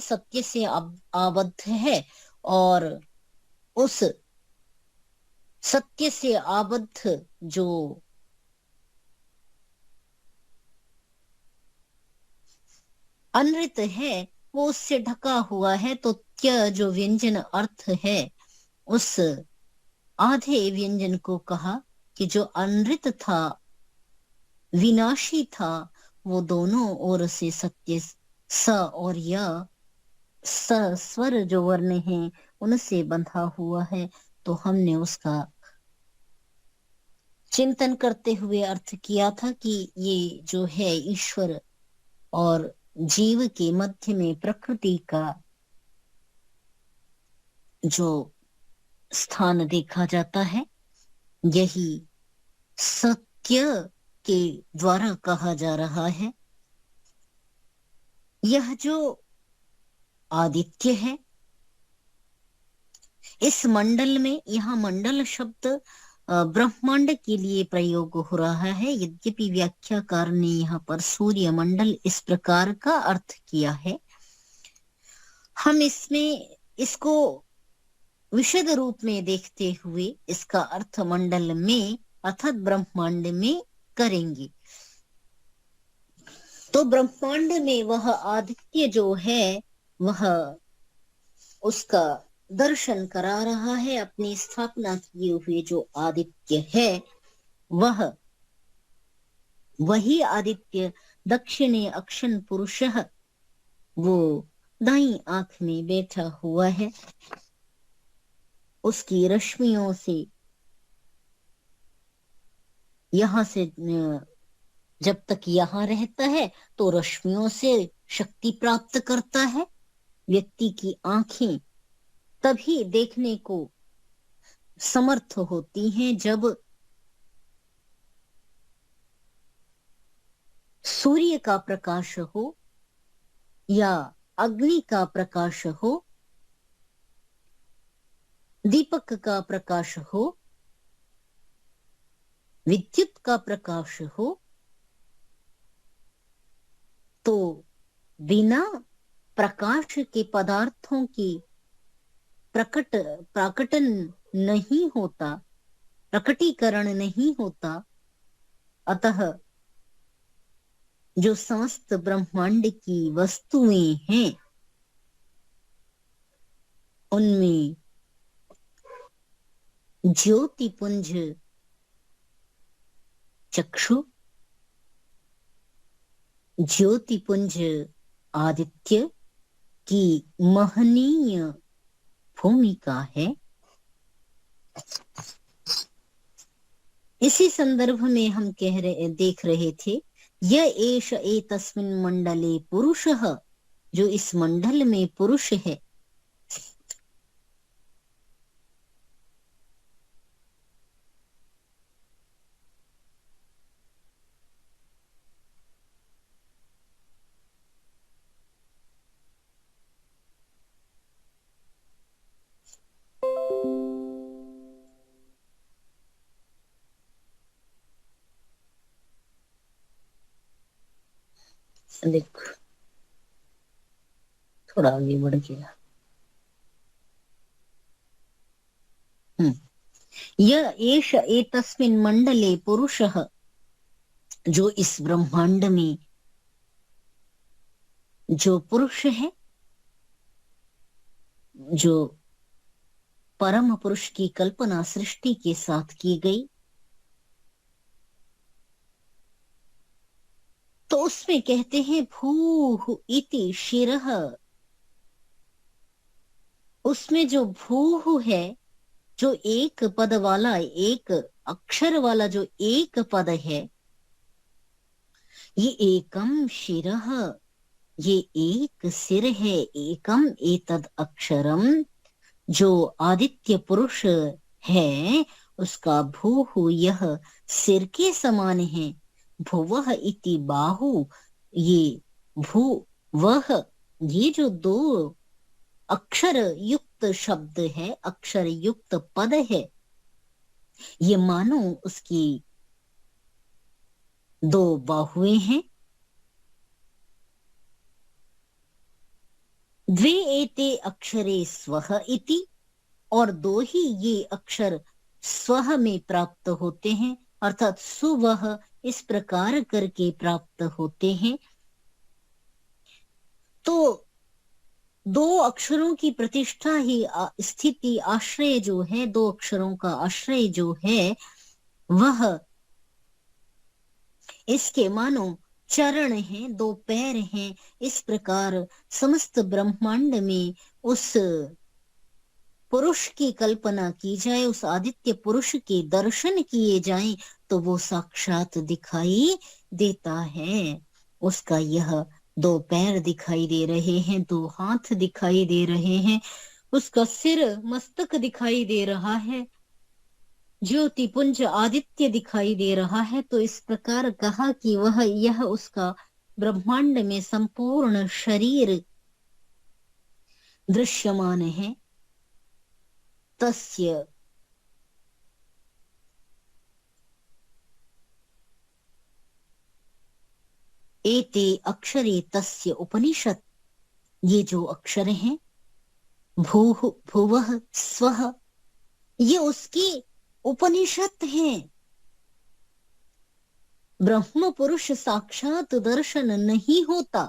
सत्य से आबद्ध है और उस सत्य से आबद्ध जो अनृत है वो उससे ढका हुआ है। तो त्य जो व्यंजन अर्थ है, उस आधे व्यंजन को कहा कि जो अनृत था, विनाशी था, वो दोनों ओर से सत्य स और य स स्वर जो वर्ण हैं उनसे बंधा हुआ है। तो हमने उसका चिंतन करते हुए अर्थ किया था कि ये जो है ईश्वर और जीव के मध्य में प्रकृति का जो स्थान देखा जाता है, यही सत्य के द्वारा कहा जा रहा है। यह जो आदित्य है, इस मंडल में, यहाँ मंडल शब्द ब्रह्मांड के लिए प्रयोग हो रहा है। यद्यपि व्याख्याकार ने यहाँ पर सूर्य मंडल इस प्रकार का अर्थ किया है, हम इसमें इसको विशद रूप में देखते हुए इसका अर्थ मंडल में अर्थात ब्रह्मांड में करेंगे। तो ब्रह्मांड में वह आदित्य जो है, वह उसका दर्शन करा रहा है। अपनी स्थापना किए हुए जो आदित्य है, वह वही आदित्य दक्षिणे अक्षन पुरुषः, वो दाईं आंख में बैठा हुआ है। उसकी रश्मियों से यहां से जब तक यहां रहता है तो रश्मियों से शक्ति प्राप्त करता है। व्यक्ति की आंखें तभी देखने को समर्थ होती हैं जब सूर्य का प्रकाश हो या अग्नि का प्रकाश हो, दीपक का प्रकाश हो, विद्युत का प्रकाश हो। तो बिना प्रकाश के पदार्थों की प्रकटन नहीं होता, प्रकटीकरण नहीं होता। अतः जो समस्त ब्रह्मांड की वस्तुएं हैं, उनमें ज्योतिपुंज चक्षु, ज्योतिपुंज आदित्य की महनीय भूमिका है। इसी संदर्भ में हम देख रहे थे, यह एष एतस्मिन् मंडले पुरुषः, जो इस मंडल में पुरुष है। देखो थोड़ा आगे बढ़ गया। यह एष एतस्मिन् मंडले पुरुषः, जो इस ब्रह्मांड में जो पुरुष है, जो परम पुरुष की कल्पना सृष्टि के साथ की गई, तो उसमें कहते हैं भूः इति शिरः। उसमें जो भूः है, जो एक पद वाला, एक अक्षर वाला जो एक पद है, ये एकम शिरः, ये एक सिर है। एकम एतद अक्षरम, जो आदित्य पुरुष है, उसका भूः यह सिर के समान है। भुवः इति बाहु, ये भू वह, ये जो दो अक्षर युक्त शब्द है, अक्षर युक्त पद है, ये मानो उसकी दो बाहुएं हैं। द्वे एते अक्षरे स्वः इति, और दो ही ये अक्षर स्वः में प्राप्त होते हैं, अर्थात सुवह इस प्रकार करके प्राप्त होते हैं। तो दो अक्षरों की प्रतिष्ठा ही स्थिति आश्रय जो है, दो अक्षरों का आश्रय जो है वह इसके मानो चरण हैं, दो पैर हैं। इस प्रकार समस्त ब्रह्मांड में उस पुरुष की कल्पना की जाए, उस आदित्य पुरुष के दर्शन किए जाएं, तो वो साक्षात दिखाई देता है। उसका यह दो पैर दिखाई दे रहे हैं, दो हाथ दिखाई दे रहे हैं, उसका सिर मस्तक दिखाई दे रहा है, ज्योति पुंज आदित्य दिखाई दे रहा है। तो इस प्रकार कहा कि वह यह उसका ब्रह्मांड में संपूर्ण शरीर दृश्यमान है। तस्य एते अक्षरे तस्य उपनिषद, ये जो अक्षर हैं भूः भुवः स्वः, ये उसकी उपनिषद हैं। ब्रह्म पुरुष साक्षात दर्शन नहीं होता।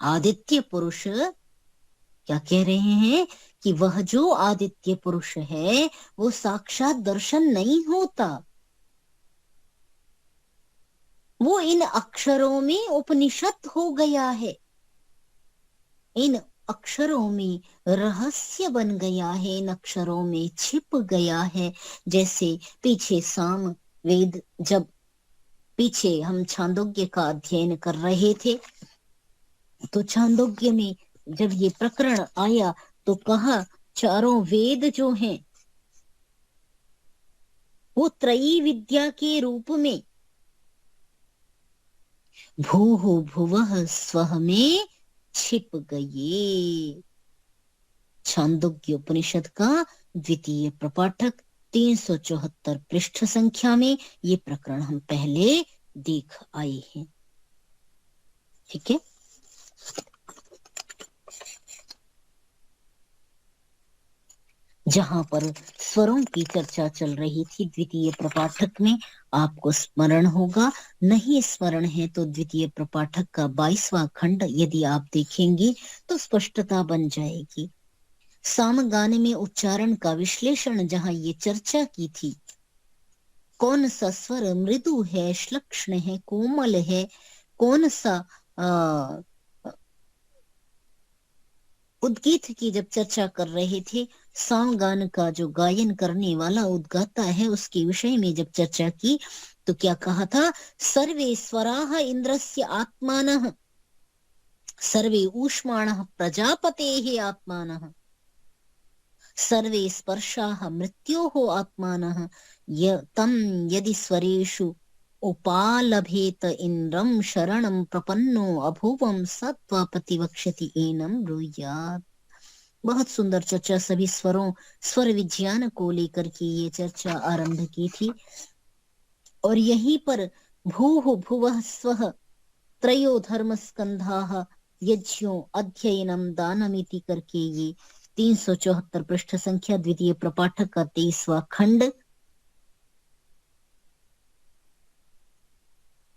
आदित्य पुरुष क्या कह रहे हैं कि वह जो आदित्य पुरुष है वो साक्षात दर्शन नहीं होता, वो इन अक्षरों में उपनिषद हो गया है, इन अक्षरों में रहस्य बन गया है, इन अक्षरों में छिप गया है। जैसे पीछे साम वेद, जब पीछे हम छांदोग्य का अध्ययन कर रहे थे, तो छांदोग्य में जब ये प्रकरण आया तो कहा चारों वेद जो हैं वो त्रयी विद्या के रूप में भूः भुवः स्वः में छिप गए। छांदोग्य उपनिषद का द्वितीय प्रपाठक 374 पृष्ठ संख्या में ये प्रकरण हम पहले देख आए हैं। ठीक है। जहां पर स्वरों की चर्चा चल रही थी द्वितीय प्रपाठक में, आपको स्मरण होगा, नहीं स्मरण है तो द्वितीय प्रपाठक का 22वां खंड यदि आप देखेंगे तो स्पष्टता बन जाएगी। सामगान में उच्चारण का विश्लेषण जहां ये चर्चा की थी, कौन सा स्वर मृदु है, श्लक्ष्ण है, कोमल है, कौन सा उद्गीत की जब चर्चा कर रहे थे, सामगान का जो गायन करने वाला उद्गाता है उसके विषय में जब चर्चा की तो क्या कहा था, सर्वे स्वराः इंद्रस्य आत्मानः, सर्वे ऊष्माणः प्रजापतेः आत्मानः, सर्वे स्पर्शाः मृत्योः आत्मानः, तं यदि स्वरेषु उपालभेत इंद्रम शरणं प्रपन्नो अभुवं सत्वापति वक्षति एनम ब्रूयात्। बहुत सुंदर चर्चा, सभी स्वरों स्वर विज्ञान को लेकर के ये चर्चा आरंभ की थी। और यहीं पर भूः भुवः स्वः त्रयो धर्म स्कंधाः यज्ञों अध्ययनम दानमिति करके ये 374 पृष्ठ संख्या द्वितीय प्रपाठक का 23वां खंड,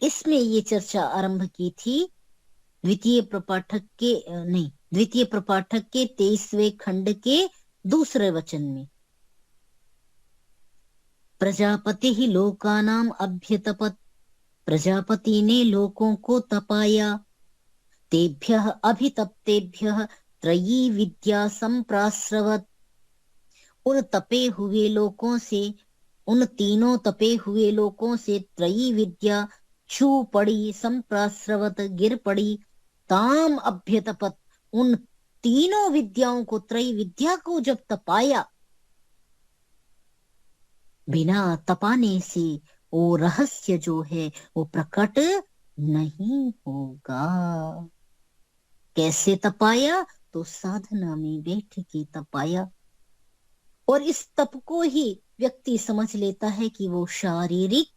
इसमें ये चर्चा आरंभ की थी द्वितीय प्रपाठक के 23वें खंड के दूसरे वचन में। प्रजापति ही लोकानाम अभ्यतपत, प्रजापति ने लोकों को तपाया, तेभ्यः अभितप्तेभ्यः त्रयी विद्या संप्रास्रवत, उन तपे हुए लोकों से, उन तीनों तपे हुए लोकों से त्रयी विद्या छू पड़ी, संप्रास्रवत गिर पड़ी, ताम अभ्यतपत, उन तीनों विद्याओं को, त्रयी विद्या को जब तपाया, बिना तपाने से वो रहस्य जो है वो प्रकट नहीं होगा। कैसे तपाया, तो साधना में बैठ के तपाया। और इस तप को ही व्यक्ति समझ लेता है कि वो शारीरिक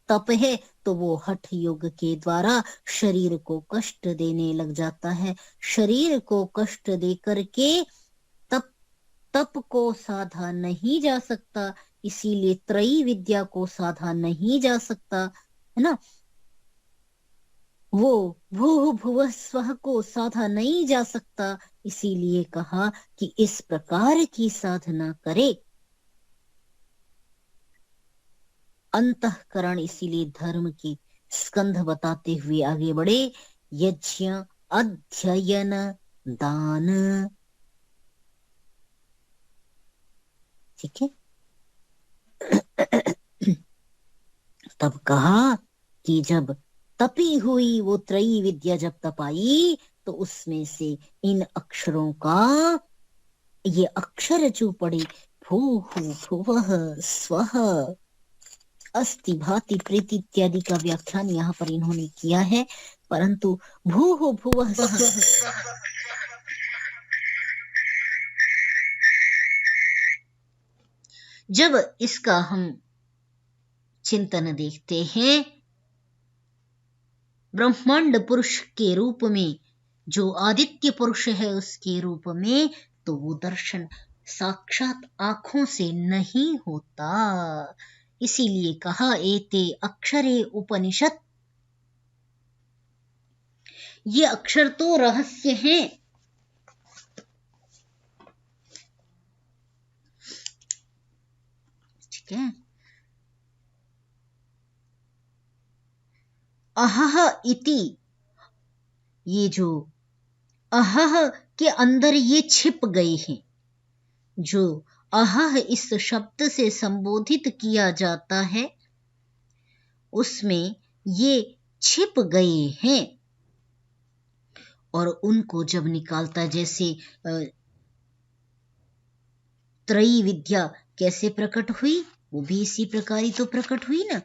तप है तो वो हठ योग के द्वारा शरीर को कष्ट देने लग जाता है। शरीर को कष्ट दे करके तप तप को साधा नहीं जा सकता, इसीलिए त्रयी विद्या को साधा नहीं जा सकता, है ना। वो भूः भुवः स्वः को साधा नहीं जा सकता, इसीलिए कहा कि इस प्रकार की साधना करे। अंतःकरण, इसीलिए धर्म की स्कंध बताते हुए आगे बढ़े। यज्ञ, अध्ययन, दान, ठीक है। तब कहा कि जब तपी हुई वो त्रयी विद्या जब तपाई तो उसमें से इन अक्षरों का, ये अक्षर जो पड़े, भूः भुवः स्वः, अस्ति भाति प्रीति इत्यादि का व्याख्यान यहाँ पर इन्होंने किया है, परंतु भूः भुवः स्वः, जब इसका हम चिंतन देखते हैं ब्रह्मांड पुरुष के रूप में, जो आदित्य पुरुष है उसके रूप में, तो वो दर्शन साक्षात आंखों से नहीं होता। इसीलिए कहा एते अक्षरे उपनिषद, ये अक्षर तो रहस्य हैं। ठीक है। अहह इति, ये जो अहह के अंदर ये छिप गए हैं, जो अहह इस शब्द से संबोधित किया जाता है उसमें ये छिप गए हैं, और उनको जब निकालता, जैसे त्रयी विद्या कैसे प्रकट हुई, वो भी इसी प्रकार ही तो प्रकट हुई ना,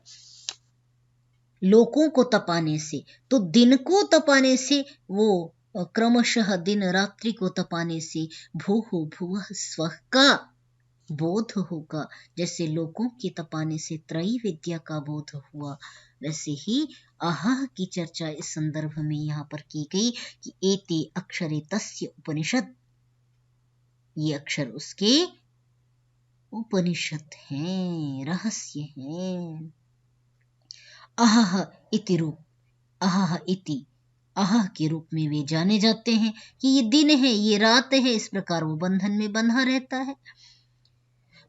लोकों को तपाने से। तो दिन को तपाने से, वो क्रमशः दिन रात्रि को तपाने से भूः भुवः स्वः का बोध होगा। जैसे लोकों के तपाने से त्रयी विद्या का बोध हुआ, वैसे ही अहह की चर्चा इस संदर्भ में यहाँ पर की गई कि एते अक्षरे तस्य उपनिषद, ये अक्षर उसके उपनिषद हैं, रहस्य हैं। अहह इति रूप, अहह इति, अहह के रूप में वे जाने जाते हैं कि ये दिन है, ये रात है, इस प्रकार वो बंधन में बंधा रहता है।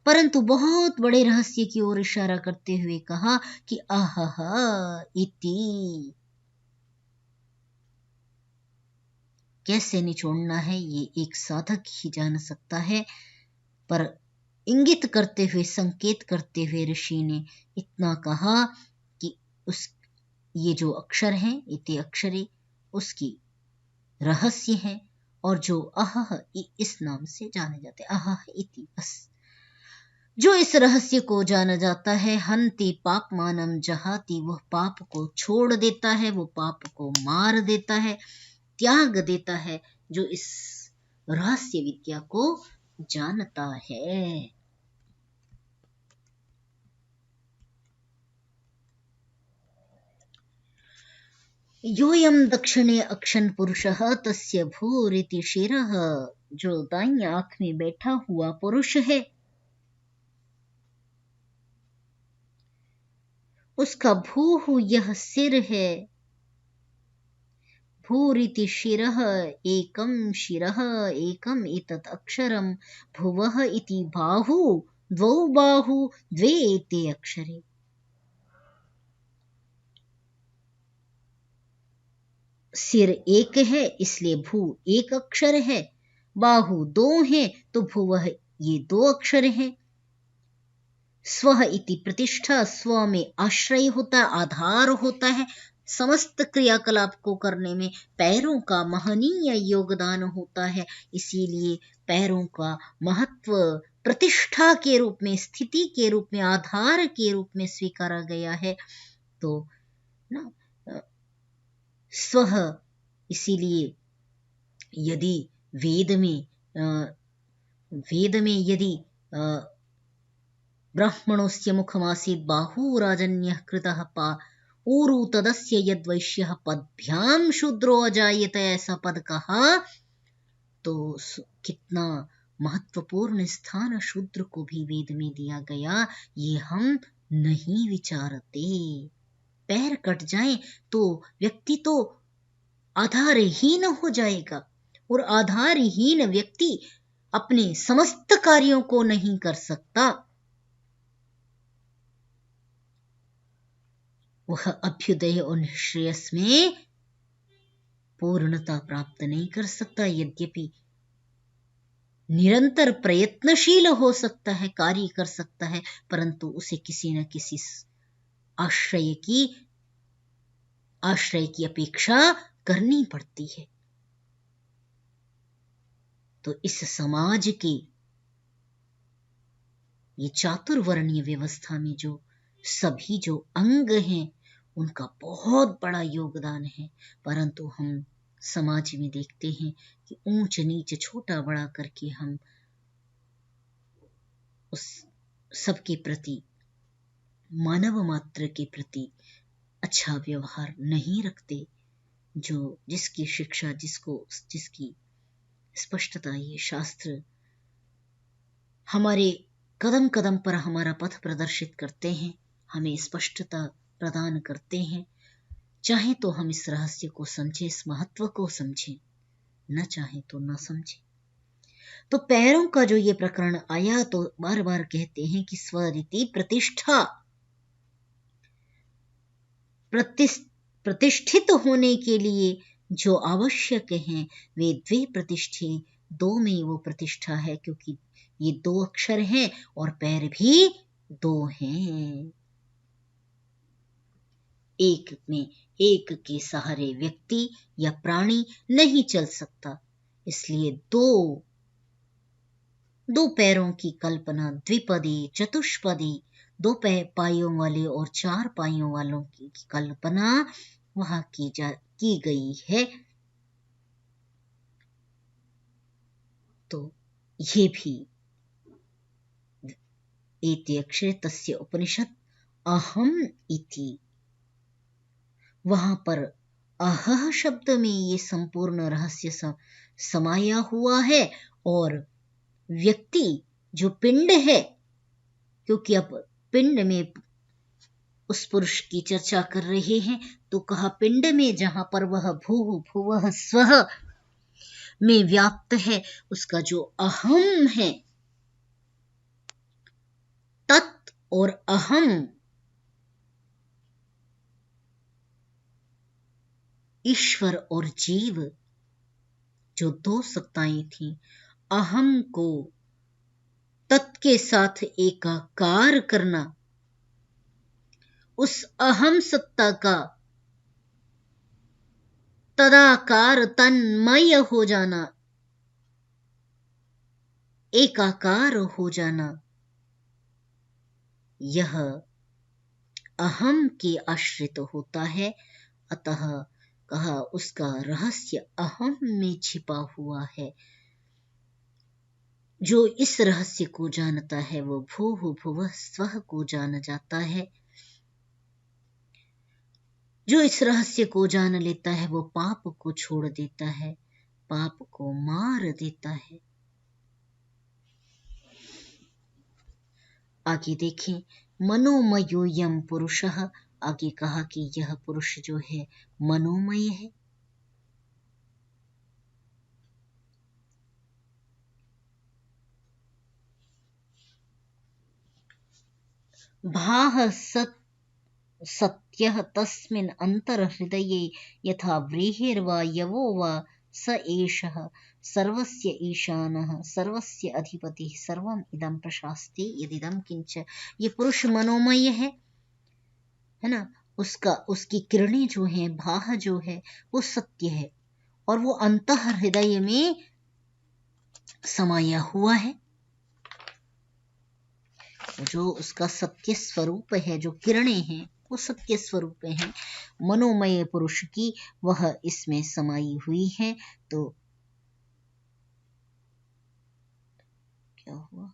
परंतु बहुत बड़े रहस्य की ओर इशारा करते हुए कहा कि अहह इति, कैसे निचोड़ना है ये एक साधक ही जान सकता है, पर इंगित करते हुए, संकेत करते हुए ऋषि ने इतना कहा कि उस, ये जो अक्षर हैं, इति अक्षरे, उसकी रहस्य है, और जो अहह इस नाम से जाने जाते, अहह इति, बस जो इस रहस्य को जाना जाता है, हन्ति पापमानम जहाति, वह पाप को छोड़ देता है, वो पाप को मार देता है, त्याग देता है, जो इस रहस्य विद्या को जानता है। योयम दक्षिणे अक्षन पुरुषः तस्य भूरिति शिरः, जो दाईं आंख में बैठा हुआ पुरुष है उसका भूः यह सिर है, भूरिति शिरः एकं शिरः एकम् एतत् अक्षरं, भुवः इति बाहु द्वौ बाहु द्वे एते अक्षरे। सिर एक है इसलिए भू एक अक्षर है, बाहु दो है तो भुवः ये दो अक्षर है। स्वः इति प्रतिष्ठा, स्व में आश्रय होता है, आधार होता है। समस्त क्रियाकलाप को करने में पैरों का महनीय योगदान होता है, इसीलिए पैरों का महत्व प्रतिष्ठा के रूप में, स्थिति के रूप में, आधार के रूप में स्वीकारा गया है। तो ना स्वः, इसीलिए यदि वेद में यदि ब्राह्मणोस्य मुखमासीत् बाहूराजन्यः कृतः ऊरु तदस्य यद्वैश्यः पदभ्याम शूद्रो अजायत, ऐसा पद कहा तो कितना महत्वपूर्ण स्थान शूद्र को भी वेद में दिया गया, ये हम नहीं विचारते। पैर कट जाए तो व्यक्ति तो आधारहीन हो जाएगा, और आधारहीन व्यक्ति अपने समस्त कार्यों को नहीं कर सकता, वह अभ्युदय और श्रेयस में पूर्णता प्राप्त नहीं कर सकता। यद्यपि निरंतर प्रयत्नशील हो सकता है, कार्य कर सकता है, परंतु उसे किसी न किसी आश्रय की अपेक्षा करनी पड़ती है। तो इस समाज के ये चातुर्वर्णीय व्यवस्था में जो सभी जो अंग हैं उनका बहुत बड़ा योगदान है, परंतु हम समाज में देखते हैं कि ऊंच नीच छोटा बड़ा करके हम उस सबके प्रति, मानव मात्र के प्रति अच्छा व्यवहार नहीं रखते। जो जिसकी शिक्षा, जिसकी स्पष्टता ये शास्त्र हमारे कदम कदम पर हमारा पथ प्रदर्शित करते हैं, हमें स्पष्टता प्रदान करते हैं। चाहे तो हम इस रहस्य को समझें, इस महत्व को समझें, न चाहे तो न समझें। तो पैरों का जो ये प्रकरण आया तो बार बार कहते हैं कि स्वरीति प्रतिष्ठा, प्रतिष्ठित होने के लिए जो आवश्यक हैं वे द्वे प्रतिष्ठे, दो में वो प्रतिष्ठा है, क्योंकि ये दो अक्षर हैं और पैर भी दो हैं। एक में, एक के सहारे व्यक्ति या प्राणी नहीं चल सकता, इसलिए दो पैरों की कल्पना द्विपदी चतुष्पदी, दो पाइयों वाले और चार पाइयों वालों की कल्पना वहां की गई है। तो ये भी एति अक्षरे तस्य उपनिषद अहम इति, वहां पर अहह शब्द में ये संपूर्ण रहस्य समाया हुआ है। और व्यक्ति जो पिंड है, क्योंकि अब पिंड में उस पुरुष की चर्चा कर रहे हैं, तो कहा पिंड में जहां पर वह भूः भुवः स्वः में व्याप्त है, उसका जो अहम है, तत् और अहम ईश्वर और जीव जो दो सत्ताएं थी, अहम को तत् के साथ एकाकार करना, उस अहम सत्ता का तदाकार तन्मय हो जाना, एकाकार हो जाना, यह अहम के आश्रित होता है। अतः कहा उसका रहस्य अहम में छिपा हुआ है। जो इस रहस्य को जानता है वो भूः भुवः स्वः को जान जाता है। जो इस रहस्य को जान लेता है वो पाप को छोड़ देता है, पाप को मार देता है। आगे देखें, मनोमयोयम पुरुषः, आगे कहा कि यह पुरुष जो है मनोमय है। भाः सत्यः तस्मिन् अन्तर्हृदये यथा व्रीहिर्वा यवो वा स एषः सर्वस्य ईशानः सर्वस्य अधिपतिः सर्वम् इदं प्रशास्ति यदिदं किंच। ये पुरुष मनोमय है ना, उसकी किरणें जो हैं, भाह जो है वो सत्य है, और वो अंतः हृदय में समाया हुआ है। जो उसका सत्य स्वरूप है, जो किरणें हैं वो सत्य स्वरूप हैं, मनोमय पुरुष की वह इसमें समाई हुई है। तो क्या हुआ,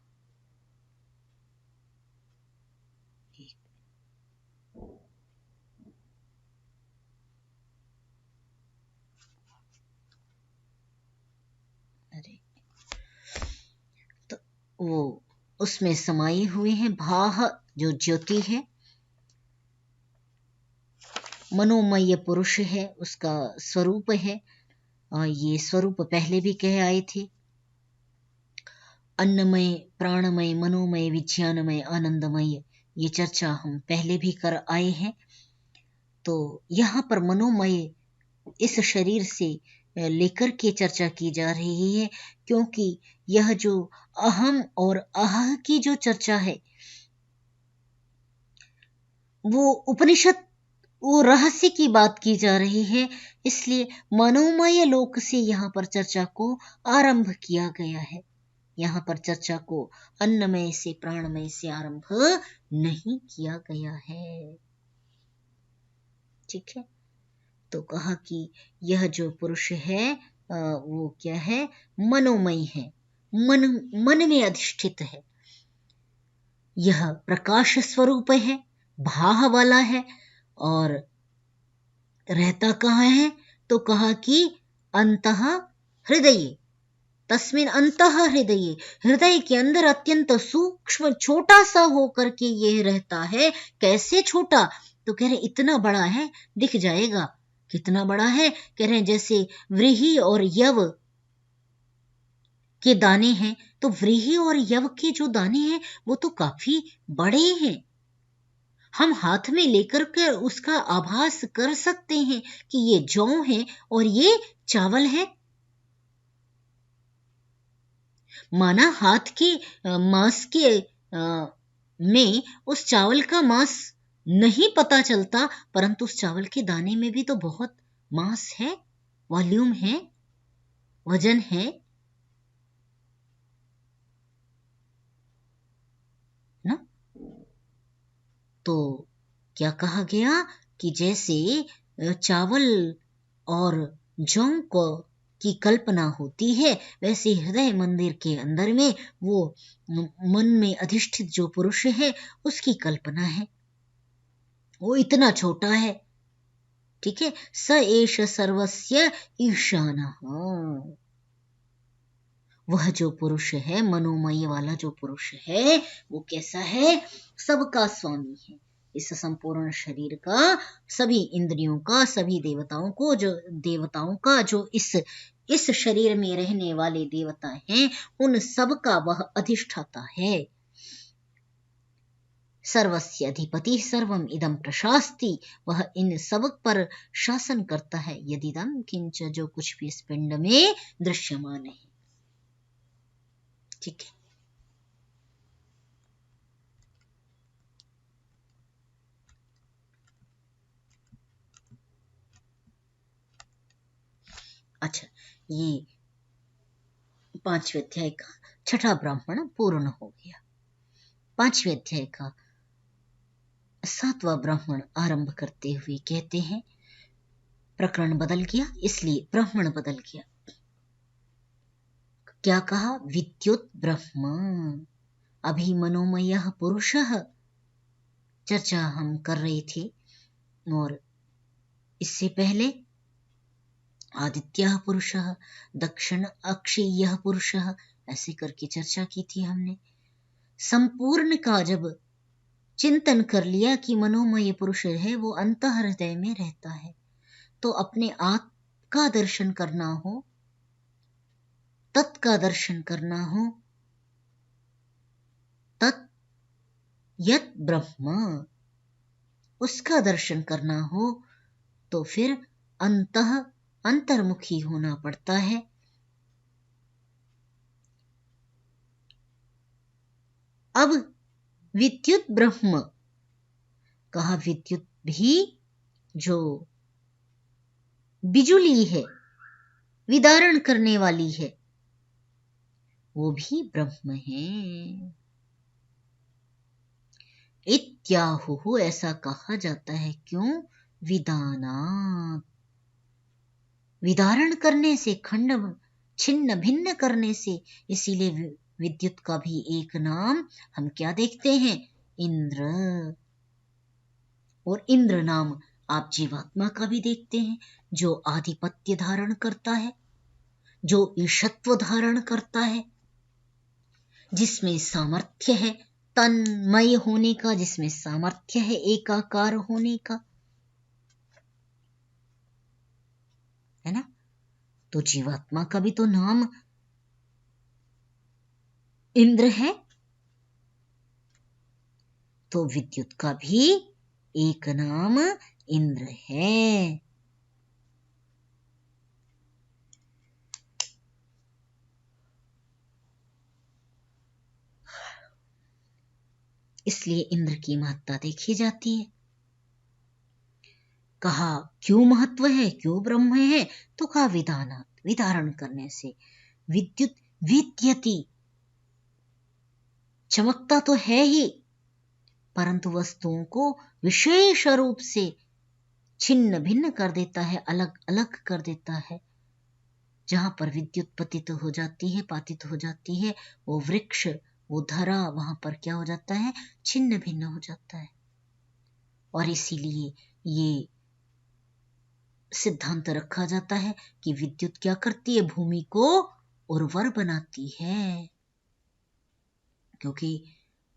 वो उसमें समाये हुए हैं। भाह जो ज्योति है, मनोमय पुरुष है, उसका स्वरूप है। ये स्वरूप पहले भी कह आए थे। अन्नमय, प्राणमय, मनोमय, विज्ञानमय, आनंदमय, ये चर्चा हम पहले भी कर आए हैं। तो यहाँ पर मनोमय इस शरीर से लेकर के चर्चा की जा रही है, क्योंकि यह जो अहम और अह की जो चर्चा है वो उपनिषद, वो रहस्य की बात की जा रही है, इसलिए मनोमय लोक से यहाँ पर चर्चा को आरंभ किया गया है। यहाँ पर चर्चा को अन्नमय से, प्राणमय से आरंभ नहीं किया गया है। ठीक है, तो कहा कि यह जो पुरुष है वो क्या है, मनोमय है, मन में अधिष्ठित है। यह प्रकाश स्वरूप है, भाह वाला है, और रहता कहाँ है, तो कहा कि अंतः हृदय, तस्मिन अंतः हृदय, हृदय के अंदर अत्यंत सूक्ष्म छोटा सा होकर के यह रहता है। कैसे छोटा, तो कह रहे इतना बड़ा है, दिख जाएगा। कितना बड़ा है, कह रहे जैसे व्रीहि और यव के दाने हैं, तो व्रीहि और यव के जो दाने हैं वो तो काफी बड़े हैं। हम हाथ में लेकर के उसका आभास कर सकते हैं कि ये जौ है और ये चावल है। माना हाथ के मांस के में उस चावल का मांस नहीं पता चलता, परंतु उस चावल के दाने में भी तो बहुत मांस है, वॉल्यूम है, वजन है ना। तो क्या कहा गया कि जैसे चावल और जौ को की कल्पना होती है, वैसे हृदय मंदिर के अंदर में वो मन में अधिष्ठित जो पुरुष है उसकी कल्पना है। वो इतना छोटा है। ठीक है, स एष सर्वस्य ईशानः, वह जो पुरुष है, मनोमय वाला जो पुरुष है, वो कैसा है, सबका स्वामी है। इस संपूर्ण शरीर का, सभी इंद्रियों का, सभी देवताओं का जो इस शरीर में रहने वाले देवता हैं, उन सब का वह अधिष्ठाता है। सर्वस्य अधिपति सर्वम इदम प्रशास्ति, वह इन सब पर शासन करता है। यदिदम किंच, जो कुछ भी इस पिंड में दृश्यमान है। ठीक है, अच्छा, ये 5वें अध्याय का 6ठा ब्राह्मण पूर्ण हो गया। 5वें अध्याय का 7वां ब्राह्मण आरंभ करते हुए कहते हैं, प्रकरण बदल गया, इसलिए ब्राह्मण बदल गया। क्या कहा, विद्युत ब्रह्म अभी मनोमयः पुरुषः, चर्चा हम कर रहे थे। और इससे पहले आदित्यः पुरुषः, दक्षिण अक्षीयः पुरुषः, ऐसे करके चर्चा की थी हमने। संपूर्ण का जब चिंतन कर लिया कि मनोमय पुरुष है वो अंतः हृदय में रहता है, तो अपने आप का दर्शन करना हो, तत् का दर्शन करना हो, तत् यत् ब्रह्म, उसका दर्शन करना हो, तो फिर अंतर्मुखी होना पड़ता है। अब विद्युत ब्रह्म कहा, विद्युत भी जो बिजुली है, विदारण करने वाली है, वो भी ब्रह्म है। इत्याहुः, ऐसा कहा जाता है, क्यों, विदानात्, विदारण करने से, खंड छिन्न भिन्न करने से। इसीलिए विद्युत का भी एक नाम हम क्या देखते हैं, इंद्र। और इंद्र नाम आप जीवात्मा का भी देखते हैं, जो आधिपत्य धारण करता है, जो ईशत्व धारण करता है। जिसमें सामर्थ्य है तन्मय होने का, जिसमें सामर्थ्य है एकाकार होने का, है ना। तो जीवात्मा का भी तो नाम इंद्र है, तो विद्युत का भी एक नाम इंद्र है। इसलिए इंद्र की महत्ता देखी जाती है। कहा क्यों महत्व है, क्यों ब्रह्म है, तो कहा विधानात्, विधारण करने से। विद्युत विद्यति, चमकता तो है ही, परंतु वस्तुओं को विशेष रूप से छिन्न भिन्न कर देता है, अलग अलग कर देता है। जहां पर विद्युत पतित हो जाती है, पातित हो जाती है, वो वृक्ष, वो धरा, वहां पर क्या हो जाता है, छिन्न भिन्न हो जाता है। और इसीलिए ये सिद्धांत रखा जाता है कि विद्युत क्या करती है, भूमि को उर्वर बनाती है। क्योंकि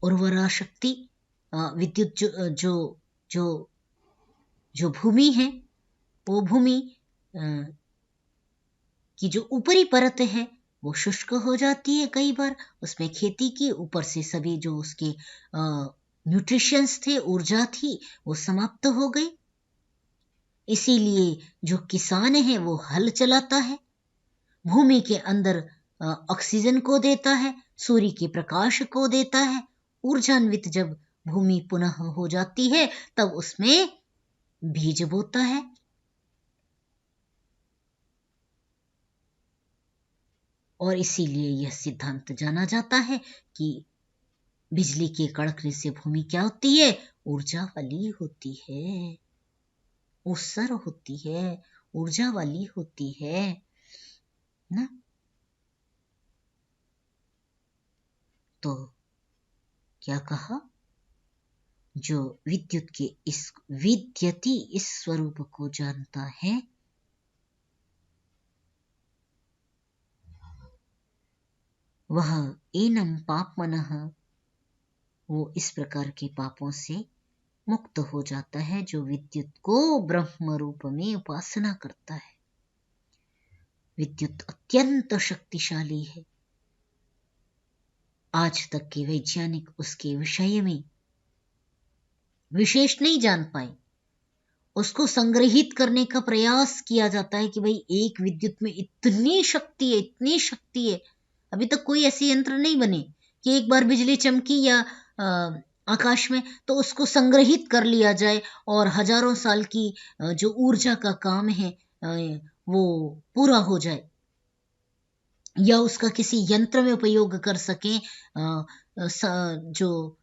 उर्वरा शक्ति विद्युत जो जो जो भूमि है, वो भूमि की जो ऊपरी परत है वो शुष्क हो जाती है। कई बार उसमें खेती की, ऊपर से सभी जो उसके न्यूट्रिशंस थे, ऊर्जा थी, वो समाप्त हो गई। इसीलिए जो किसान है वो हल चलाता है, भूमि के अंदर ऑक्सीजन को देता है, सूर्य के प्रकाश को देता है। ऊर्जान्वित जब भूमि पुनः हो जाती है तब उसमें बीज बोता है। और इसीलिए यह सिद्धांत जाना जाता है कि बिजली के कड़कने से भूमि क्या होती है, ऊर्जा वाली होती है, ऊर्सर होती है, ऊर्जा वाली होती है ना। तो क्या कहा, जो विद्युत के इस विद्यति इस स्वरूप को जानता है, वह एनम पापमनः, वो इस प्रकार के पापों से मुक्त हो जाता है, जो विद्युत को ब्रह्म रूप में उपासना करता है। विद्युत अत्यंत शक्तिशाली है। आज तक के वैज्ञानिक उसके विषय में विशेष नहीं जान पाए। उसको संग्रहित करने का प्रयास किया जाता है कि भाई एक विद्युत में इतनी शक्ति है, इतनी शक्ति है। अभी तक कोई ऐसे यंत्र नहीं बने कि एक बार बिजली चमकी या आकाश में तो उसको संग्रहित कर लिया जाए और हजारों साल की जो ऊर्जा का काम है वो पूरा हो जाए, या उसका किसी यंत्र में उपयोग कर सके। जो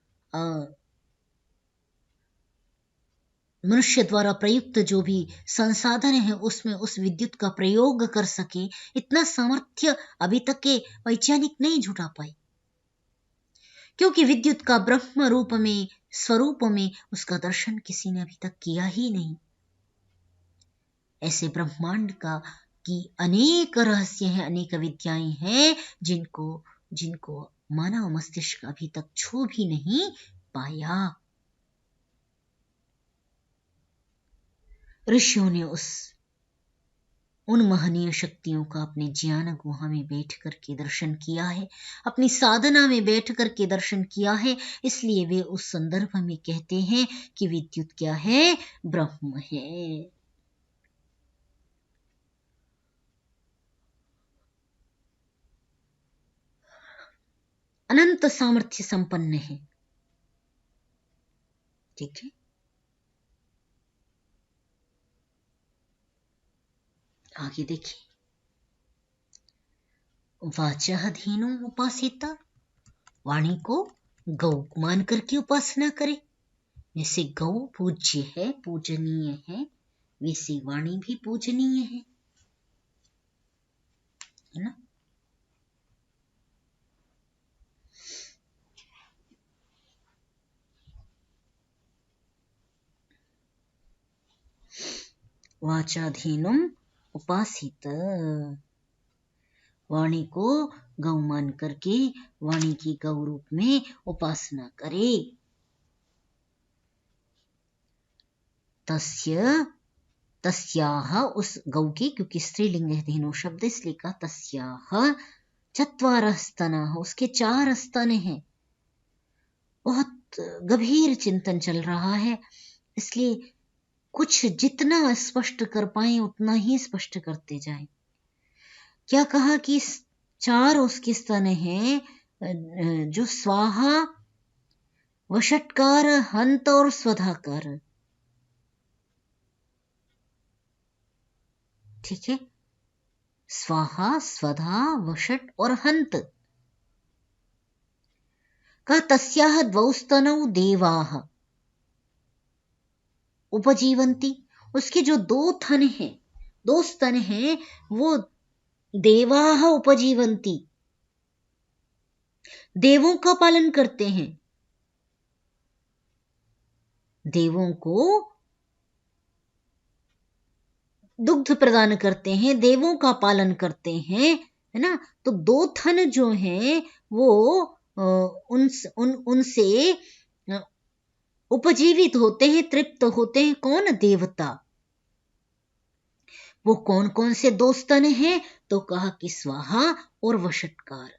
मनुष्य द्वारा प्रयुक्त जो भी संसाधन है उसमें उस विद्युत का प्रयोग कर सके, इतना सामर्थ्य अभी तक के वैज्ञानिक नहीं जुटा पाए। क्योंकि विद्युत का ब्रह्म रूप में, स्वरूप में उसका दर्शन किसी ने अभी तक किया ही नहीं। ऐसे ब्रह्मांड का की अनेक रहस्य हैं, अनेक विद्याएं हैं जिनको मानव मस्तिष्क अभी तक छू भी नहीं पाया। ऋषियों ने उन महनीय शक्तियों का अपने ज्ञान गुहा में बैठ करके दर्शन किया है, अपनी साधना में बैठ करके दर्शन किया है। इसलिए वे उस संदर्भ में कहते हैं कि विद्युत क्या है, ब्रह्म है। अनंत सामर्थ्य संपन्न है। ठीक है, आगे देखिए, वाचा धीनो उपासिता, वाणी को गौ मान करके उपासना करे। जैसे गौ पूज्य है, पूजनीय है, वैसे वाणी भी पूजनीय है ना। वाचाधीनम उपासित, वाणी को गौ मान करके वाणी की गौ रूप में उपासना करे। तस्य तस्याह, उस गौ की, क्योंकि स्त्रीलिंग है धेनु शब्द इसलिए कहा तस्याह चत्वारः स्तनः, उसके 4 स्तन हैं। बहुत गंभीर चिंतन चल रहा है, इसलिए कुछ जितना स्पष्ट कर पाए उतना ही स्पष्ट करते जाएं। क्या कहा कि 4 उसके स्तन हैं जो स्वाहा, वषट्कार, हंत और स्वधाकार। ठीक है, स्वाहा, स्वधा, वषट और हंत का तस्याह द्वौ स्तनौ देवाः उपजीवन्ति, उसके जो 2 स्तन हैं वो देवाः उपजीवन्ति, देवों का पालन करते हैं, देवों को दुग्ध प्रदान करते हैं, देवों का पालन करते हैं, है ना। तो 2 थन जो हैं वो उनसे उपजीवित होते हैं, तृप्त होते हैं। कौन? देवता। वो कौन कौन से 2 स्तन हैं? तो कहा कि स्वाहा और वषट्कार।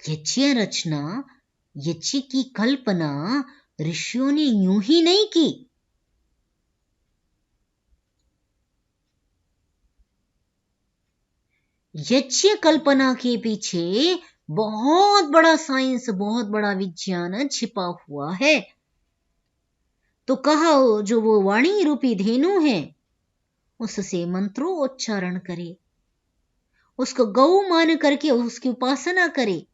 यज्ञ रचना, यज्ञ की कल्पना ऋषियों ने यूं ही नहीं की। यज्ञ कल्पना के पीछे बहुत बड़ा साइंस, बहुत बड़ा विज्ञान छिपा हुआ है। तो कहा जो वो वाणी रूपी धेनु है उससे मंत्रोच्चारण करे, उसको गौ मान करके उसकी उपासना करे।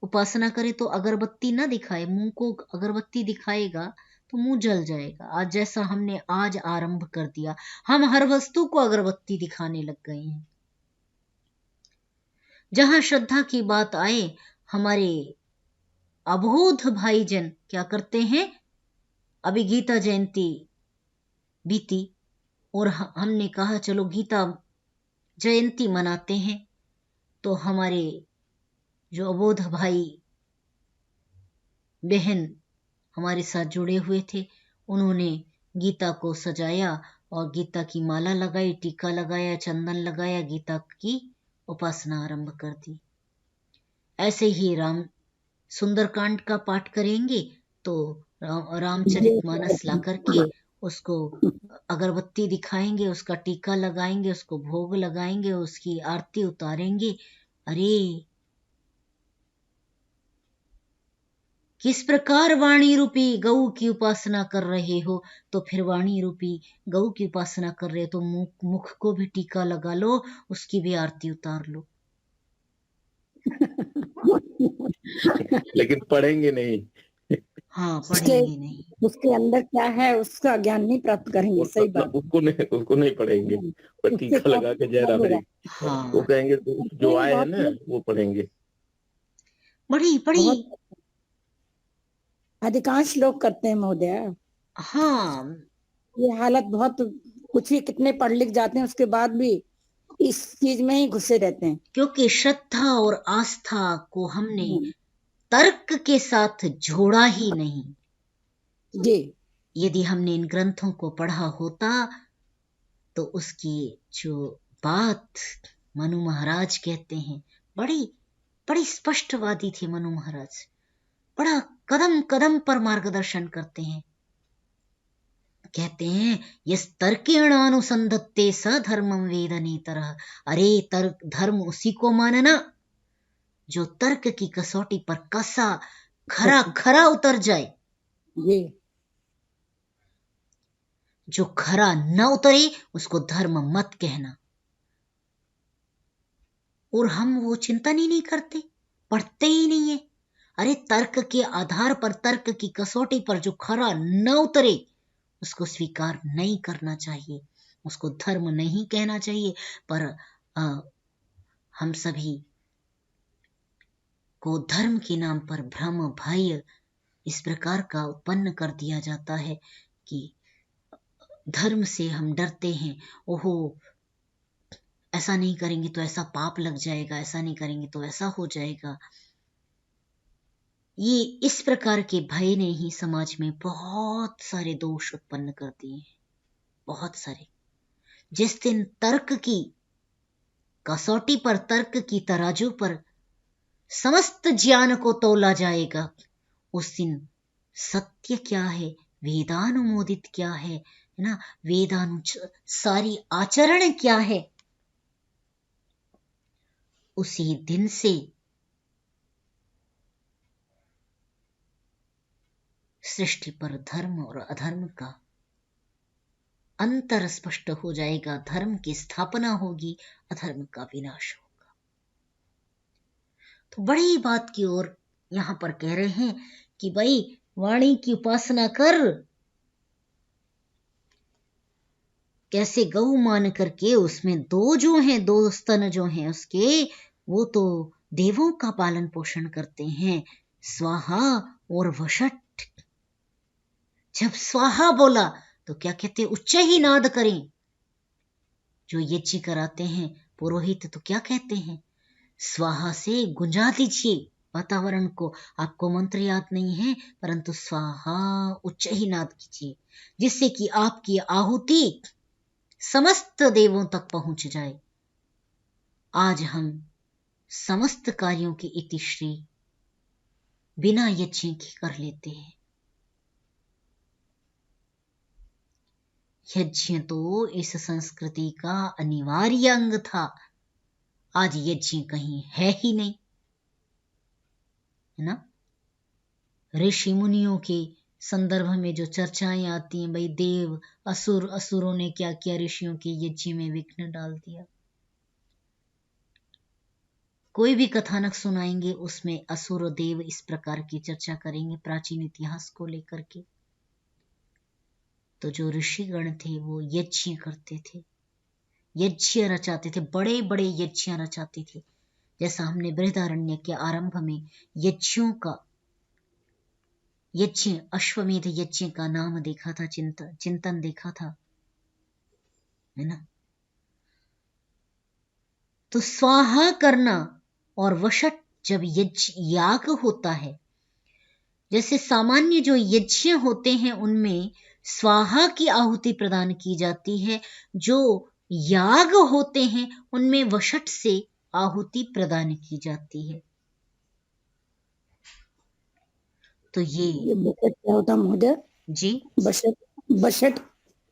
उपासना करे तो अगरबत्ती ना दिखाए, मुंह को अगरबत्ती दिखाएगा तो मुंह जल जाएगा। आज जैसा हमने आज आरंभ कर दिया, हम हर वस्तु को अगरबत्ती दिखाने लग गए हैं। जहां श्रद्धा की बात आए, हमारे अबोध भाईजन क्या करते हैं? अभी गीता जयंती बीती और हमने कहा चलो गीता जयंती मनाते हैं। तो हमारे जो अबोध भाई बहन हमारे साथ जुड़े हुए थे, उन्होंने गीता को सजाया और गीता की माला लगाई, टीका लगाया, चंदन लगाया, गीता की उपासना आरंभ कर दी। ऐसे ही राम सुंदरकांड का पाठ करेंगे तो रामचरितमानस ला करके उसको अगरबत्ती दिखाएंगे, उसका टीका लगाएंगे, उसको भोग लगाएंगे, उसकी आरती उतारेंगे। अरे किस प्रकार वाणी रूपी गौ की उपासना कर रहे हो, तो फिर वाणी रूपी गौ की उपासना कर रहे हो तो मुख को भी टीका लगा लो, उसकी भी आरती उतार लो। लेकिन पढ़ेंगे नहीं। हाँ, पढ़ेंगे नहीं। उसके अंदर क्या है उसका ज्ञान नहीं प्राप्त करेंगे। सही बात। उसको नहीं पढ़ेंगे, पर टीका लगा के जय राम हरि। हाँ, वो कहेंगे जो आए हैं ना वो पढ़ेंगे। बड़ी अधिकांश लोग करते हैं महोदय। हाँ, ये हालत बहुत, कुछ ही कितने पढ़ लिख जाते हैं उसके बाद भी इस चीज में ही घुसे रहते हैं। क्योंकि श्रद्धा और आस्था को हमने तर्क के साथ जोड़ा ही नहीं। जी, यदि हमने इन ग्रंथों को पढ़ा होता तो उसकी जो बात मनु महाराज कहते हैं, बड़ी स्पष्टवादी थे मनु महाराज। बड़ा कदम कदम पर मार्गदर्शन करते हैं। कहते हैं यस तर्केणानुसंधत्ते स धर्मं वेद नेतरः। अरे धर्म उसी को मानना जो तर्क की कसौटी पर कसा खरा उतर जाए। जी, जो खरा न उतरे उसको धर्म मत कहना। और हम वो चिंतन ही नहीं करते, पढ़ते ही नहीं है। अरे तर्क के आधार पर, तर्क की कसौटी पर जो खरा न उतरे उसको स्वीकार नहीं करना चाहिए, उसको धर्म नहीं कहना चाहिए। पर हम सभी को धर्म के नाम पर भ्रम, भय इस प्रकार का उत्पन्न कर दिया जाता है कि धर्म से हम डरते हैं। ओहो, ऐसा नहीं करेंगे तो ऐसा पाप लग जाएगा, ऐसा नहीं करेंगे तो ऐसा हो जाएगा। ये इस प्रकार के भय ने ही समाज में बहुत सारे दोष उत्पन्न कर दिए हैं, बहुत सारे। जिस दिन तर्क की कसौटी पर, तर्क की तराजू पर समस्त ज्ञान को तोला जाएगा, उस दिन सत्य क्या है, वेदानुमोदित क्या है ना, सारी आचरण क्या है, उसी दिन से सृष्टि पर धर्म और अधर्म का अंतर स्पष्ट हो जाएगा। धर्म की स्थापना होगी, अधर्म का विनाश होगा। तो बड़ी बात की ओर यहां पर कह रहे हैं कि भाई वाणी की उपासना कर, कैसे गऊ मान करके उसमें दो स्तन जो हैं उसके, वो तो देवों का पालन पोषण करते हैं, स्वाहा और वषट। जब स्वाहा बोला तो क्या कहते, उच्च ही नाद करें। जो यज्ञ कराते हैं पुरोहित तो क्या कहते हैं, स्वाहा से गुंजा दीजिए वातावरण को। आपको मंत्र याद नहीं है, परंतु स्वाहा उच्च ही नाद कीजिए, जिससे कि आपकी आहुति समस्त देवों तक पहुंच जाए। आज हम समस्त कार्यों की इतिश्री बिना यज्ञ की कर लेते हैं। यज्ञ तो इस संस्कृति का अनिवार्य अंग था, आज यज्ञ कहीं है ही नहीं, है ना। ऋषि मुनियों के संदर्भ में जो चर्चाएं आती हैं, भाई देव असुर, असुरों ने क्या किया, ऋषियों के यज्ञ में विघ्न डाल दिया। कोई भी कथानक सुनाएंगे उसमें असुर और देव इस प्रकार की चर्चा करेंगे प्राचीन इतिहास को लेकर के। तो जो ऋषिगण थे वो यज्ञ करते थे, यज्ञ रचाते थे, बड़े बड़े यज्ञ रचाते थे। जैसा हमने बृहदारण्य के आरंभ में यज्ञों का, यज्ञ अश्वमेध यज्ञ का नाम देखा था, चिंतन देखा था, है ना। तो स्वाहा करना और वषट जब याग होता है, जैसे सामान्य जो यज्ञ होते हैं उनमें स्वाहा की आहुति प्रदान की जाती है, जो याग होते हैं उनमें वषट से आहुति प्रदान की जाती है। तो ये बशट क्या होता महोदय जी, बशट, बशट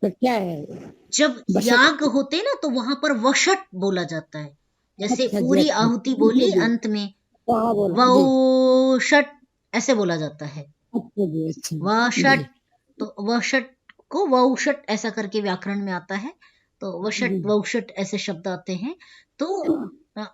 तो क्या है? जब बशट याग होते ना तो वहां पर वषट बोला जाता है। जैसे अच्छा जी, पूरी अच्छा आहुति जी बोली, जी, अंत में हाँ बोला जी, वषट ऐसे बोला जाता है, अच्छा जी, अच्छा वषट। जी तो वषट को वौषट ऐसा करके व्याकरण में आता है, तो वषट जी, वौषट ऐसे शब्द आते हैं। तो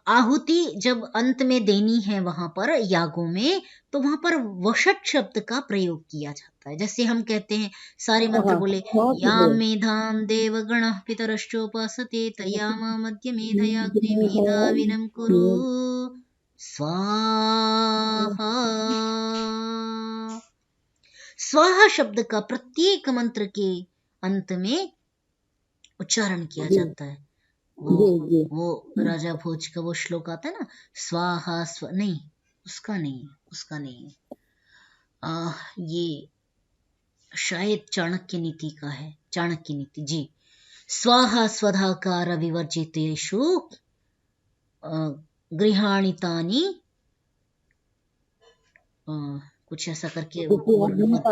आहुति जब अंत में देनी है वहां पर यागों में, तो वहां पर वषट शब्द का प्रयोग किया जाता है। जैसे हम कहते हैं सारे मंत्र हाँ बोले, बहुत याम बढ़िया। मेधाम देवगणः पितरश्चोपासते तयामा मध्य मेधयाग्नि मेधाविनं कुरु स्वाहा। स्वाहा शब्द का प्रत्येक मंत्र के अंत में उच्चारण किया जी जाता है। वो जी जी वो राजा भोज का वो श्लोक आता है ना, स्वाहा नहीं, उसका नहीं, उसका नहीं। ये शायद चाणक्य नीति का है, चाणक्य नीति जी। स्वाहा स्वधाकार विवर्जितेषु गृहाणितानि, कुछ ऐसा करके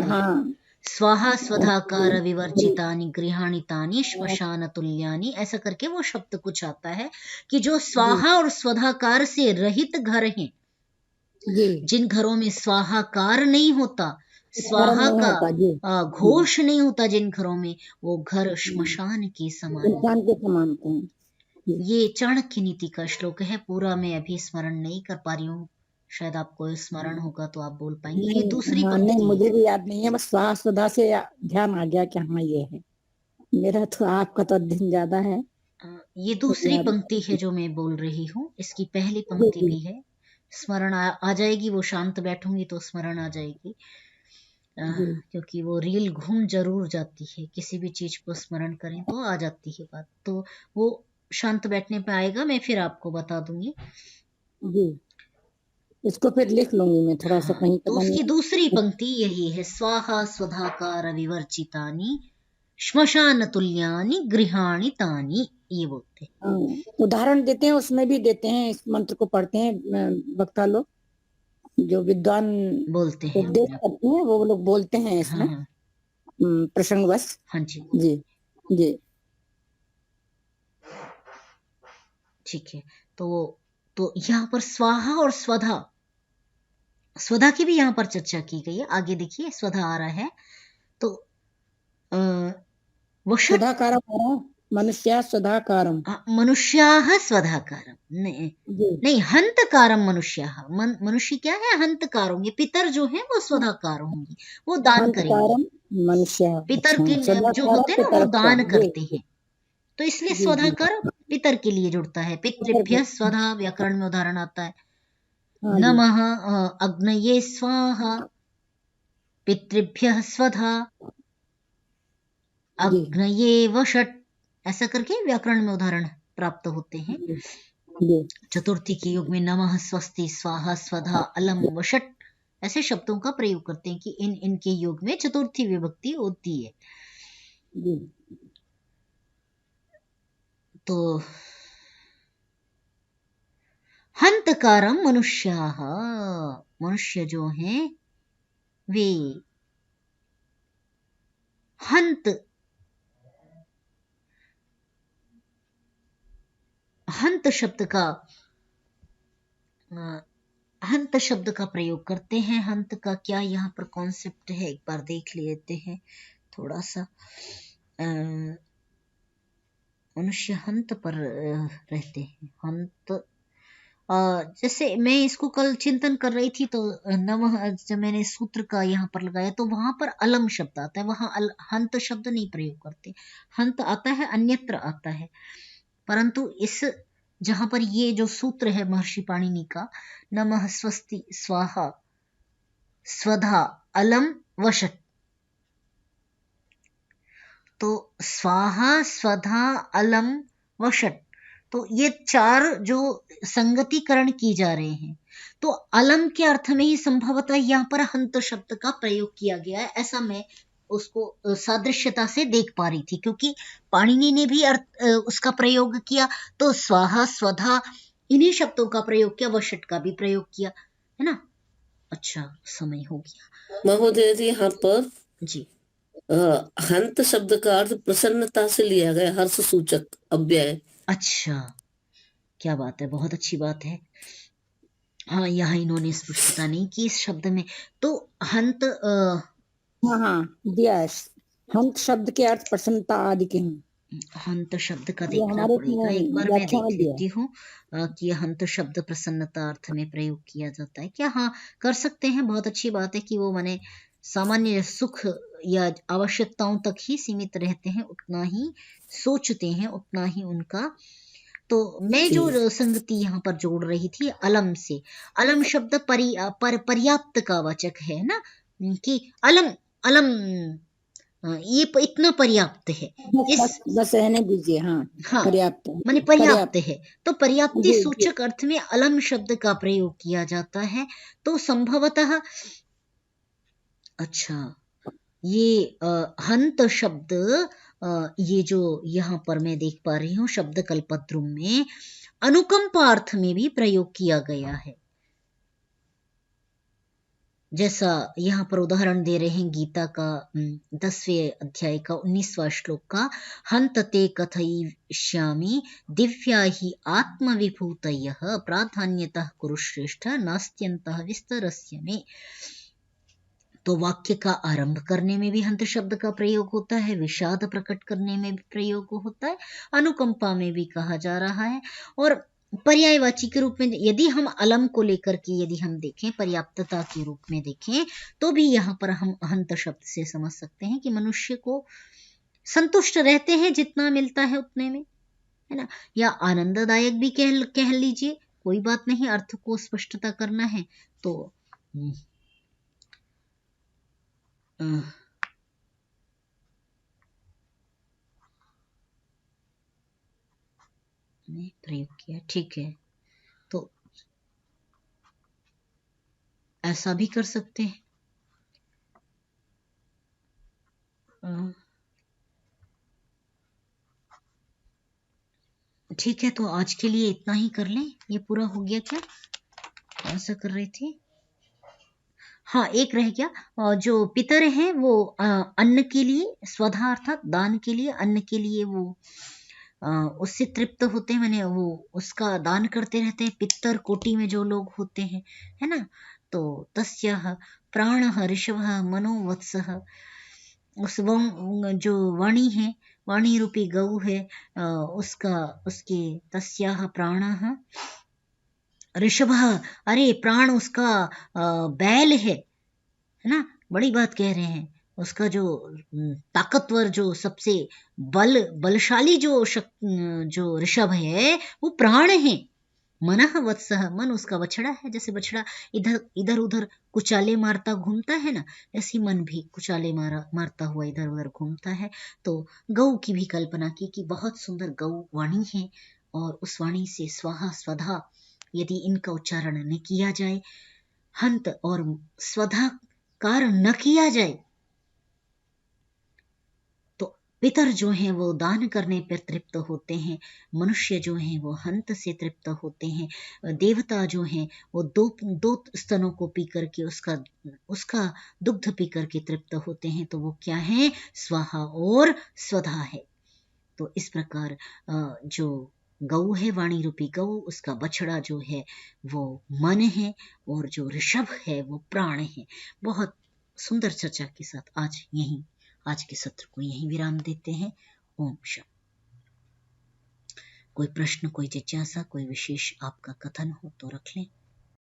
हाँ स्वाहा स्वधाकार विवर्जितानि गृहाणितानि श्मशान तुल्यानि, ऐसा करके वो शब्द कुछ आता है कि जो स्वाहा और स्वधाकार से रहित घर हैं, जी जिन घरों में स्वाहाकार नहीं होता, स्वाहा नहीं होता जी, का घोष नहीं होता, जिन घरों में, वो घर श्मशान के समान है। इंसान के समान थे। ये चाणक्य नीति का श्लोक है, पूरा मैं अभी स्मरण नहीं कर पा रही हूँ, शायद आपको स्मरण होगा तो आप बोल पाएंगे। ये दूसरी हाँ, नहीं पंक्ति है। मुझे भी याद नहीं है, बस स्वाहा सुधा से ध्यान आ गया कि हाँ ये है। मेरा तो आपका तो अध्ययन ज्यादा है ये तो दूसरी याद पंक्ति है जो मैं बोल रही हूँ, इसकी पहली जी पंक्ति जी भी है। स्मरण आ जाएगी, वो शांत बैठूंगी तो स्मरण आ जाएगी। जी क्योंकि वो रील घूम जरूर जाती है, किसी भी चीज को स्मरण करें तो आ जाती है बात। तो वो शांत बैठने पे आएगा, मैं फिर आपको बता दूंगी। जी, इसको फिर लिख लूंगी मैं, थोड़ा सा हाँ, कहीं तो पता उसकी नहीं। दूसरी पंक्ति यही है, स्वाहा स्वधाकार विवर्जितानि श्मशान तुल्यानि गृहाणि तानि, ये बोलते हैं। हाँ, उदाहरण देते हैं, उसमें भी देते हैं, इस मंत्र को पढ़ते हैं वक्ता लोग, जो विद्वान बोलते हैं उपदेश अपने आप। करते हैं वो लोग बोलते हैं हाँ इसमें, हाँ प्रसंगवश। हाँ जी, जी जी। ठीक है। तो यहाँ पर स्वाहा और स्वधा, स्वधा की भी यहाँ पर चर्चा की गई है। आगे देखिए स्वधा आ रहा है, तो वषट सुधाकारम, मनुष्य सुधाकारम। मनुष्याः स्वधाकारम, नहीं जी, नहीं, हंतकारम मनुष्याः, मनुष्य क्या है, हंतकार होंगे, पितर जो है वो स्वधाकार होंगे, वो दान करेंगे। हंतकारम मनुष्य। पितर अच्छा, के जो सुधाकारम होते हैं ना वो पितरस्व। दान जी करते हैं, तो इसलिए जी जी। स्वधाकर पितर के लिए जुड़ता है। पितर पितृभ्य को- स्वधा व्याकरण में उदाहरण आता है, हाँ जी। नमः अग्नये स्वाहा, पितृभ्य स्वधा, जी अग्नये वषट, ऐसा करके व्याकरण में उदाहरण प्राप्त होते हैं। जी जी चतुर्थी के युग में नमः स्वस्ति स्वाहा स्वधा अलम वषट ऐसे शब्दों का प्रयोग करते हैं कि इनके युग में चतुर्थी विभक्ति होती है। जी। तो हंतकारम मनुष्याः, मनुष्य जो हैं वे हंत, हंत शब्द का हंत शब्द का प्रयोग करते हैं। हंत का क्या यहाँ पर कॉन्सेप्ट है, एक बार देख लेते हैं थोड़ा सा। मनुष्य हंत पर रहते हैं, हंत जैसे मैं इसको कल चिंतन कर रही थी, तो नमः जब मैंने सूत्र का यहाँ पर लगाया तो वहां पर अलम शब्द आता है, वहां हंत शब्द नहीं प्रयोग करते। हंत आता है अन्यत्र आता है, परंतु इस जहां पर ये जो सूत्र है महर्षि पाणिनि का, नमः स्वस्ति स्वाहा स्वधा अलम वषट, तो स्वाहा स्वधा अलम वषट, तो ये चार जो संगतिकरण की जा रहे हैं, तो अलम के अर्थ में ही संभवतः यहाँ पर हंत शब्द का प्रयोग किया गया है, ऐसा मैं उसको सादृश्यता से देख पा रही थी, क्योंकि पाणिनि ने भी उसका प्रयोग किया, तो स्वाहा स्वधा इन्हीं शब्दों का प्रयोग किया, वषट का भी प्रयोग किया, है ना। अच्छा, समय हो गया महोदय जी, यहाँ पर जी। हंत शब्द का अर्थ प्रसन्नता से लिया गया, हर्ष सूचक अव्यय। अच्छा, क्या बात है, बहुत अच्छी बात है। हाँ, यहाँ इन्होंने स्पष्टता नहीं की इस शब्द में, तो हंत हाँ हाँ, दिया है। हंत शब्द के अर्थ प्रसन्नता आदि के हैं, हंत शब्द का ये देखना हमारे पड़ेगा, एक बार मैं व्याख्या देख में दिया है। लेती हूँ कि यह हंत शब्द प्रसन्नता अर्थ में प्रयोग किया जाता है क्या। हाँ, कर सकते हैं, बहुत अच्छी बात है कि वो माने सामान्य सुख या आवश्यकताओं तक ही सीमित रहते हैं, उतना ही सोचते हैं, उतना ही उनका। तो मैं जो संगति यहाँ पर जोड़ रही थी अलम से, अलम शब्द पर्याप्त का वाचक है ना, कि अलम अलम ये इतना पर्याप्त है, बस इस बस बस रहने दीजिए। हाँ, हाँ पर्याप्त माने पर्याप्त पर्याप्त। है, तो पर्याप्ति जी जी। सूचक अर्थ में अलम शब्द का प्रयोग किया जाता है। तो संभवतः अच्छा, ये हंत शब्द ये जो यहाँ पर मैं देख पा रही हूँ शब्द कल्पद्रुम में अनुकंपार्थ में भी प्रयोग किया गया है, जैसा यहाँ पर उदाहरण दे रहे हैं गीता का 10वें अध्याय का 19वां श्लोक का, हंतते कथयिष्यामि दिव्या हि आत्मविभूतयः प्राधान्यतः कुरुश्रेष्ठ नास्त्यन्तः विस्तरस्य मे। तो वाक्य का आरंभ करने में भी हंत शब्द का प्रयोग होता है, विषाद प्रकट करने में भी प्रयोग होता है, अनुकंपा में भी कहा जा रहा है, और पर्यायवाची के रूप में यदि हम अलम को लेकर के यदि हम देखें, पर्याप्तता के रूप में देखें, तो भी यहाँ पर हम हंत शब्द से समझ सकते हैं कि मनुष्य को संतुष्ट रहते हैं जितना मिलता है उतने में, है ना, या आनंददायक भी कह लीजिए, कोई बात नहीं, अर्थ को स्पष्टता करना है तो ने प्रयोग किया, ठीक है। तो ऐसा भी कर सकते हैं। ठीक है, तो आज के लिए इतना ही कर लें। ये पूरा हो गया क्या? ऐसा कर रहे थे। हाँ, एक रह गया। जो पितर हैं वो अन्न के लिए, स्वधा अर्थात दान के लिए, अन्न के लिए वो उससे तृप्त होते हैं, मैंने वो उसका दान करते रहते हैं। पितर कोटि में जो लोग होते हैं, है ना, तो तस्यः प्राणः ऋषभः मनोवत्सः, उस जो वाणी है, वाणी रूपी गौ है, उसके तस्याः प्राणः ऋषभः, अरे प्राण उसका बैल है ना, बड़ी बात कह रहे हैं। उसका जो ताकतवर, जो सबसे बलशाली जो ऋषभ है वो प्राण है। मनः वत्सः, मन उसका बछड़ा है। जैसे बछड़ा इधर उधर कुचाले मारता घूमता है ना, ऐसे मन भी कुचाले मारता हुआ इधर उधर घूमता है। तो गौ की भी कल्पना की कि बहुत सुंदर गौ वाणी है, और उस वाणी से स्वाहा स्वधा यदि इनका उच्चारण न किया जाए, हंत और स्वधाकार न किया जाए, तो पितर जो हैं वो दान करने पर तृप्त होते हैं, मनुष्य जो हैं वो हंत से तृप्त होते हैं, देवता जो हैं वो दो स्तनों को पी करके उसका दुग्ध पी करके तृप्त होते हैं। तो वो क्या है? स्वाहा और स्वधा है। तो इस प्रकार जो गौ है, वाणी रूपी गौ, उसका बछड़ा जो है वो मन है, और जो ऋषभ है वो प्राण है। बहुत सुंदर चर्चा के साथ आज के सत्र को यहीं विराम देते हैं। ओम शांति। कोई प्रश्न, कोई जिज्ञासा, कोई विशेष आपका कथन हो तो रख लें।